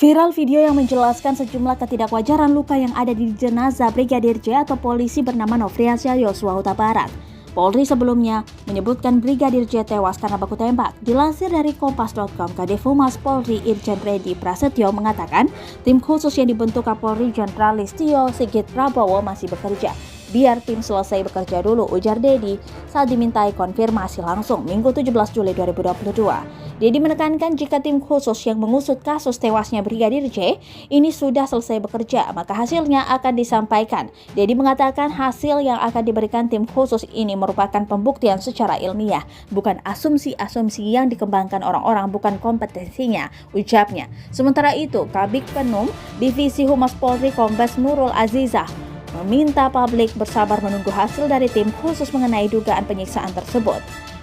Viral video yang menjelaskan sejumlah ketidakwajaran luka yang ada di jenazah Brigadir J atau polisi bernama Nofriansyah Yosua Huta Barat. Polri sebelumnya menyebutkan Brigadir J tewas karena baku tembak. Dilansir dari Kompas.com, Kadif Humas Polri Irjen Reddy Prasetyo mengatakan tim khusus yang dibentuk Kapolri Jenderal Listio Sigit Prabowo masih bekerja. Biar tim selesai bekerja dulu, ujar Deddy saat dimintai konfirmasi langsung Minggu 17 Juli 2022. Deddy menekankan jika tim khusus yang mengusut kasus tewasnya Brigadir J ini sudah selesai bekerja, maka hasilnya akan disampaikan. Deddy mengatakan hasil yang akan diberikan tim khusus ini merupakan pembuktian secara ilmiah, bukan asumsi-asumsi yang dikembangkan orang-orang, bukan kompetensinya, ucapnya. Sementara itu, Kabid Penum Divisi Humas Polri Kombes Nurul Azizah meminta publik bersabar menunggu hasil dari tim khusus mengenai dugaan penyiksaan tersebut.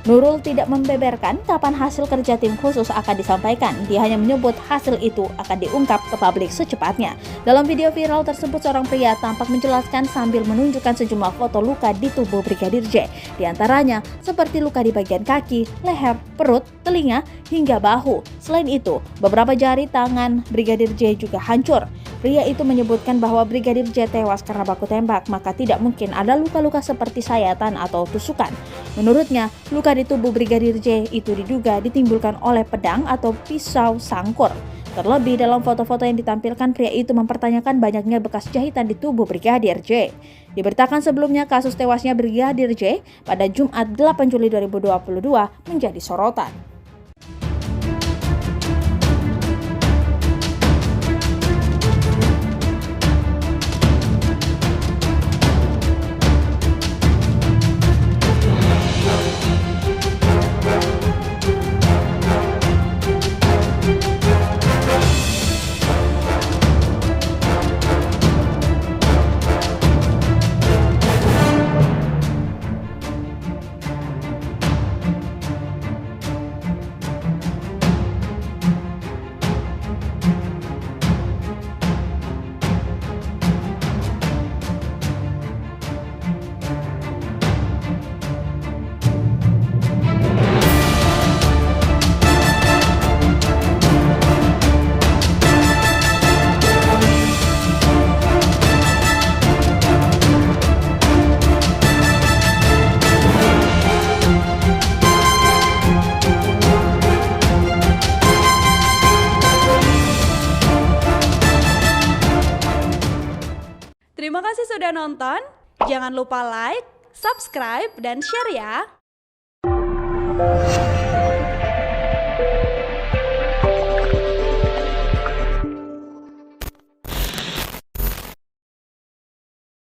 Nurul tidak membeberkan kapan hasil kerja tim khusus akan disampaikan. Dia hanya menyebut hasil itu akan diungkap ke publik secepatnya. Dalam video viral tersebut, seorang pria tampak menjelaskan sambil menunjukkan sejumlah foto luka di tubuh Brigadir J. Di antaranya seperti luka di bagian kaki, leher, perut, telinga, hingga bahu. Selain itu, beberapa jari tangan Brigadir J juga hancur. Pria itu menyebutkan bahwa Brigadir J tewas karena baku tembak, maka tidak mungkin ada luka-luka seperti sayatan atau tusukan. Menurutnya, luka di tubuh Brigadir J itu diduga ditimbulkan oleh pedang atau pisau sangkur. Terlebih dalam foto-foto yang ditampilkan, pria itu mempertanyakan banyaknya bekas jahitan di tubuh Brigadir J. Diberitakan sebelumnya kasus tewasnya Brigadir J pada Jumat 8 Juli 2022 menjadi sorotan. Terima kasih sudah nonton. Jangan lupa like, subscribe, dan share ya.